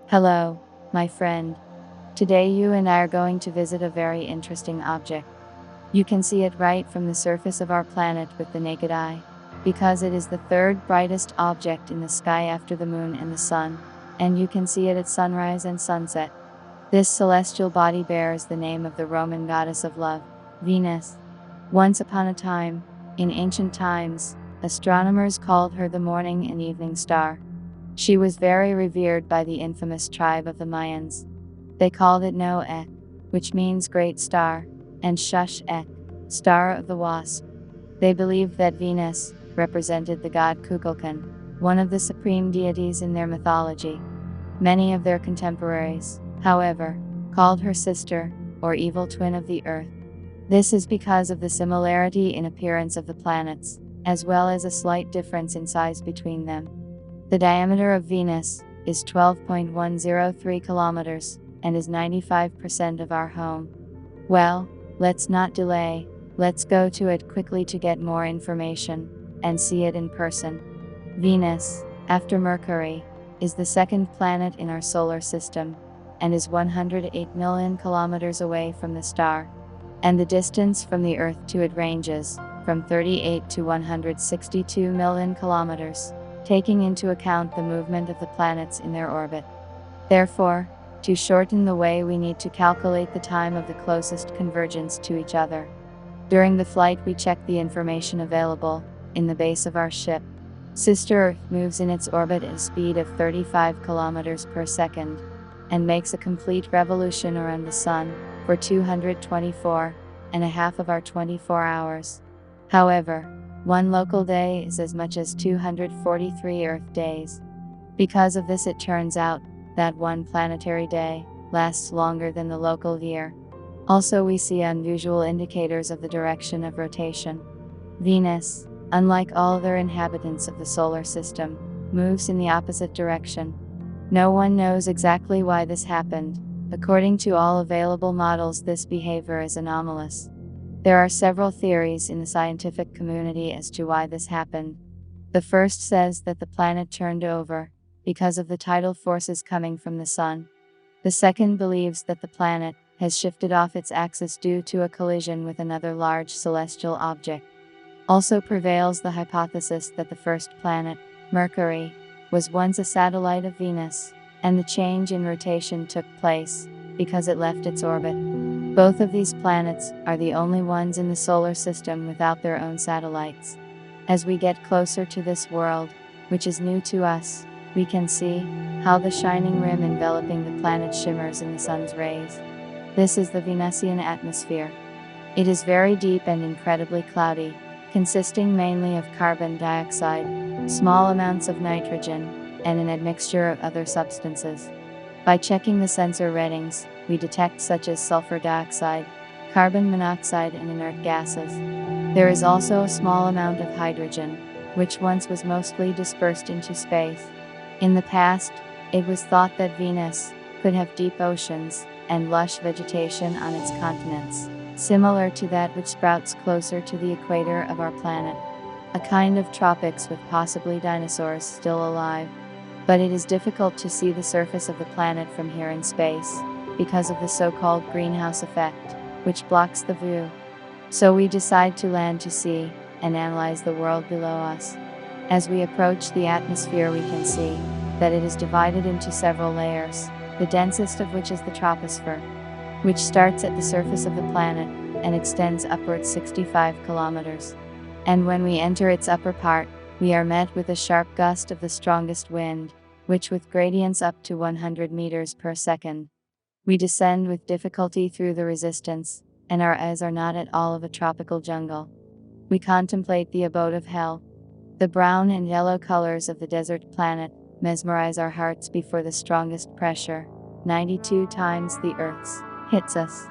Hello, my friend. Today you and I are going to visit a very interesting object. You can see it right from the surface of our planet with the naked eye, because it is the third brightest object in the sky after the moon and the sun, and you can see it at sunrise and sunset. This celestial body bears the name of the Roman goddess of love, Venus. Once upon a time, in ancient times, astronomers called her the morning and evening star. She was very revered by the infamous tribe of the Mayans. They called it No-Ek, which means great star, and Shush-Ek, star of the wasp. They believed that Venus represented the god Kukulkan, one of the supreme deities in their mythology. Many of their contemporaries, however, called her sister, or evil twin of the earth. This is because of the similarity in appearance of the planets, as well as a slight difference in size between them. The diameter of Venus is 12.103 kilometers, and is 95% of our home. Well, let's not delay, let's go to it quickly to get more information, and see it in person. Venus, after Mercury, is the second planet in our solar system, and is 108 million kilometers away from the star. And the distance from the Earth to it ranges from 38 to 162 million kilometers, taking into account the movement of the planets in their orbit. Therefore, to shorten the way, we need to calculate the time of the closest convergence to each other. During the flight, we check the information available in the base of our ship. Sister Earth moves in its orbit at a speed of 35 kilometers per second, and makes a complete revolution around the Sun for 224.5 of our 24 hours. However, one local day is as much as 243 Earth days. Because of this, it turns out that one planetary day lasts longer than the local year. Also, we see unusual indicators of the direction of rotation. Venus, unlike all other inhabitants of the solar system, moves in the opposite direction. No one knows exactly why this happened. According to all available models, this behavior is anomalous. There are several theories in the scientific community as to why this happened. The first says that the planet turned over because of the tidal forces coming from the sun. The second believes that the planet has shifted off its axis due to a collision with another large celestial object. Also prevails the hypothesis that the first planet, Mercury, was once a satellite of Venus, and the change in rotation took place because it left its orbit. Both of these planets are the only ones in the solar system without their own satellites. As we get closer to this world, which is new to us, we can see how the shining rim enveloping the planet shimmers in the sun's rays. This is the Venusian atmosphere. It is very deep and incredibly cloudy, consisting mainly of carbon dioxide, small amounts of nitrogen, and an admixture of other substances. By checking the sensor readings, we detect such as sulfur dioxide, carbon monoxide, and inert gases. There is also a small amount of hydrogen, which once was mostly dispersed into space. In the past, it was thought that Venus could have deep oceans and lush vegetation on its continents, similar to that which sprouts closer to the equator of our planet, a kind of tropics with possibly dinosaurs still alive. But it is difficult to see the surface of the planet from here in space, because of the so-called greenhouse effect, which blocks the view. So we decide to land to see and analyze the world below us. As we approach the atmosphere, we can see that it is divided into several layers, the densest of which is the troposphere, which starts at the surface of the planet and extends upwards 65 kilometers. And when we enter its upper part, we are met with a sharp gust of the strongest wind, which with gradients up to 100 meters per second. We descend with difficulty through the resistance, and our eyes are not at all of a tropical jungle. We contemplate the abode of hell. The brown and yellow colors of the desert planet mesmerize our hearts before the strongest pressure, 92 times the Earth's, hits us.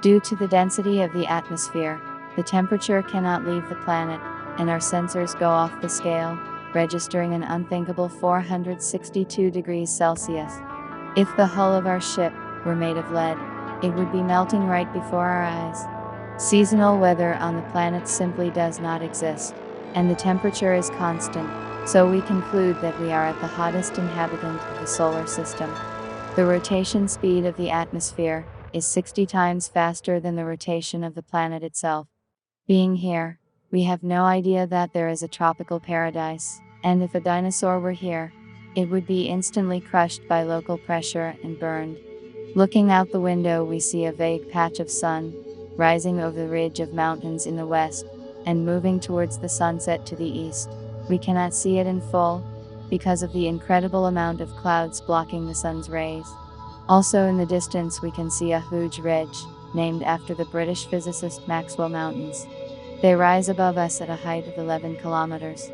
Due to the density of the atmosphere, the temperature cannot leave the planet, and our sensors go off the scale, registering an unthinkable 462 degrees Celsius. If the hull of our ship were made of lead, it would be melting right before our eyes. Seasonal weather on the planet simply does not exist, and the temperature is constant, so we conclude that we are at the hottest inhabitant of the solar system. The rotation speed of the atmosphere is 60 times faster than the rotation of the planet itself. Being here, we have no idea that there is a tropical paradise, and if a dinosaur were here, it would be instantly crushed by local pressure and burned. Looking out the window, we see a vague patch of sun, rising over the ridge of mountains in the west, and moving towards the sunset to the east. We cannot see it in full, because of the incredible amount of clouds blocking the sun's rays. Also in the distance we can see a huge ridge, named after the British physicist Maxwell Mountains. They rise above us at a height of 11 kilometers.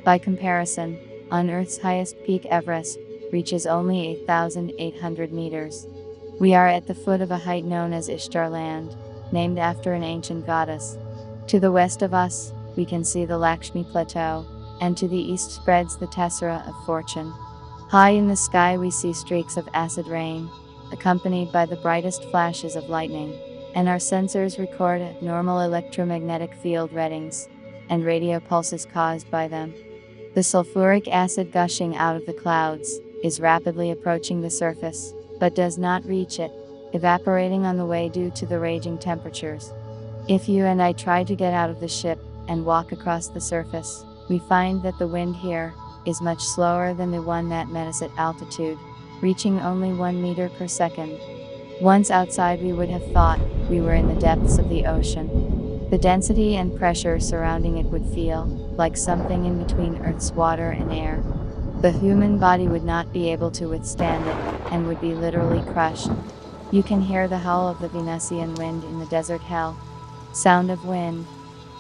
By comparison, on Earth's highest peak, Everest, reaches only 8,800 meters. We are at the foot of a height known as Ishtar Land, named after an ancient goddess. To the west of us, we can see the Lakshmi Plateau, and to the east spreads the Tessera of Fortune. High in the sky we see streaks of acid rain, accompanied by the brightest flashes of lightning, and our sensors record abnormal electromagnetic field readings and radio pulses caused by them. The sulfuric acid gushing out of the clouds is rapidly approaching the surface, but does not reach it, evaporating on the way due to the raging temperatures. If you and I try to get out of the ship and walk across the surface, we find that the wind here is much slower than the one that met us at altitude, reaching only 1 meter per second. Once outside, we would have thought we were in the depths of the ocean. The density and pressure surrounding it would feel like something in between Earth's water and air. The human body would not be able to withstand it, and would be literally crushed. You can hear the howl of the Venusian wind in the desert hell. Sound of wind.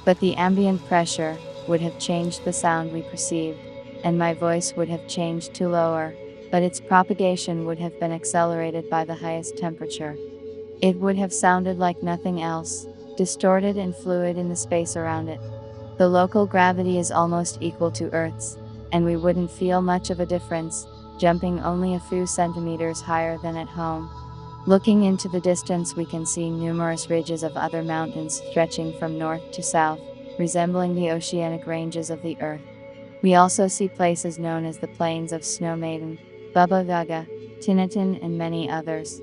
But the ambient pressure would have changed the sound we perceived, and my voice would have changed to lower, but its propagation would have been accelerated by the highest temperature. It would have sounded like nothing else, distorted and fluid in the space around it. The local gravity is almost equal to Earth's, and we wouldn't feel much of a difference, jumping only a few centimeters higher than at home. Looking into the distance, we can see numerous ridges of other mountains stretching from north to south, resembling the oceanic ranges of the Earth. We also see places known as the Plains of Snow Maiden, Baba Yaga, Tinnitin, and many others.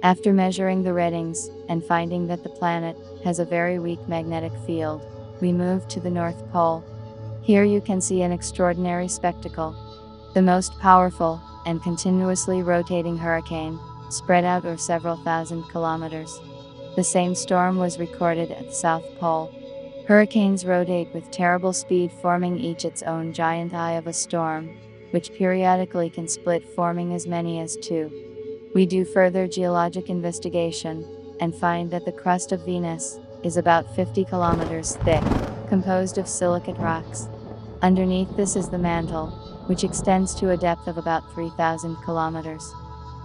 After measuring the readings and finding that the planet has a very weak magnetic field, we move to the North Pole. Here you can see an extraordinary spectacle. The most powerful and continuously rotating hurricane, spread out over several thousand kilometers. The same storm was recorded at the South Pole. Hurricanes rotate with terrible speed, forming each its own giant eye of a storm, which periodically can split, forming as many as 2. We do further geologic investigation and find that the crust of Venus is about 50 kilometers thick, composed of silicate rocks. Underneath this is the mantle, which extends to a depth of about 3,000 kilometers.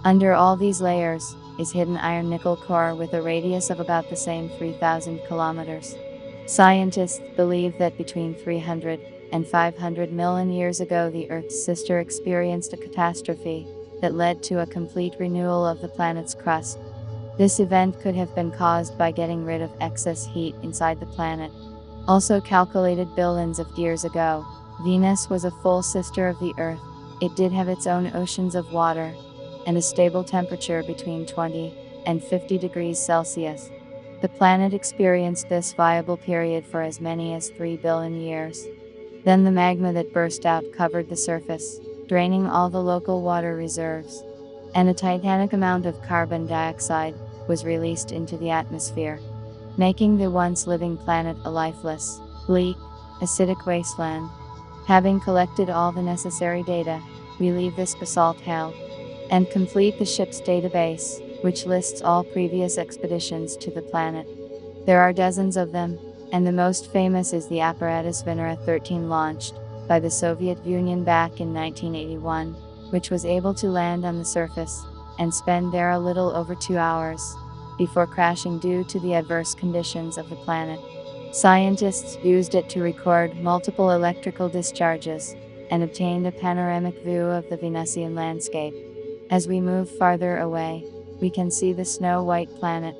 Under all these layers is hidden iron-nickel core with a radius of about the same 3,000 kilometers. Scientists believe that between 300 and 500 million years ago, the Earth's sister experienced a catastrophe that led to a complete renewal of the planet's crust. This event could have been caused by getting rid of excess heat inside the planet. Also calculated billions of years ago, Venus was a full sister of the Earth. It did have its own oceans of water, and a stable temperature between 20 and 50 degrees Celsius. The planet experienced this viable period for as many as 3 billion years. Then the magma that burst out covered the surface, draining all the local water reserves, and a titanic amount of carbon dioxide was released into the atmosphere, making the once living planet a lifeless, bleak, acidic wasteland. Having collected all the necessary data, we leave this basalt hell and complete the ship's database, which lists all previous expeditions to the planet. There are dozens of them, and the most famous is the apparatus Venera 13, launched by the Soviet Union back in 1981, which was able to land on the surface and spend there a little over 2 hours before crashing due to the adverse conditions of the planet. Scientists used it to record multiple electrical discharges and obtained a panoramic view of the Venusian landscape. As we move farther away, we can see the snow-white planet.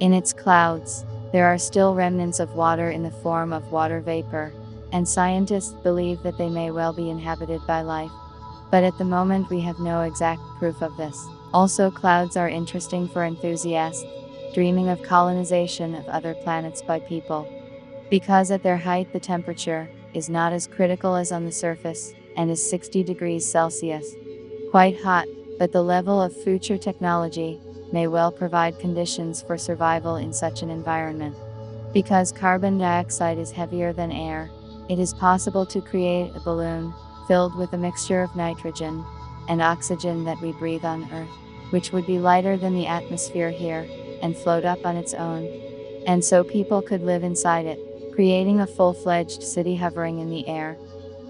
In its clouds, there are still remnants of water in the form of water vapor, and scientists believe that they may well be inhabited by life. But at the moment we have no exact proof of this. Also, clouds are interesting for enthusiasts dreaming of colonization of other planets by people, because at their height the temperature is not as critical as on the surface, and is 60 degrees Celsius. Quite hot, but the level of future technology may well provide conditions for survival in such an environment. Because carbon dioxide is heavier than air, it is possible to create a balloon filled with a mixture of nitrogen and oxygen that we breathe on Earth, which would be lighter than the atmosphere here and float up on its own. And so people could live inside it, creating a full-fledged city hovering in the air.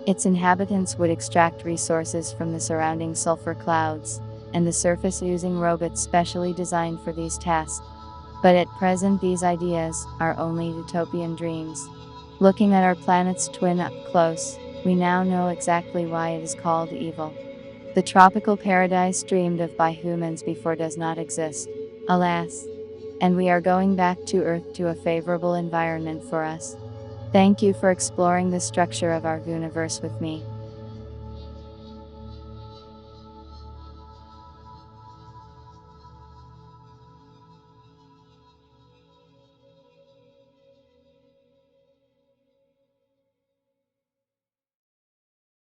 Its inhabitants would extract resources from the surrounding sulfur clouds and the surface using robots specially designed for these tasks. But at present these ideas are only utopian dreams. Looking at our planet's twin up close, we now know exactly why it is called evil. The tropical paradise dreamed of by humans before does not exist, alas. And we are going back to Earth to a favorable environment for us. Thank you for exploring the structure of our universe with me.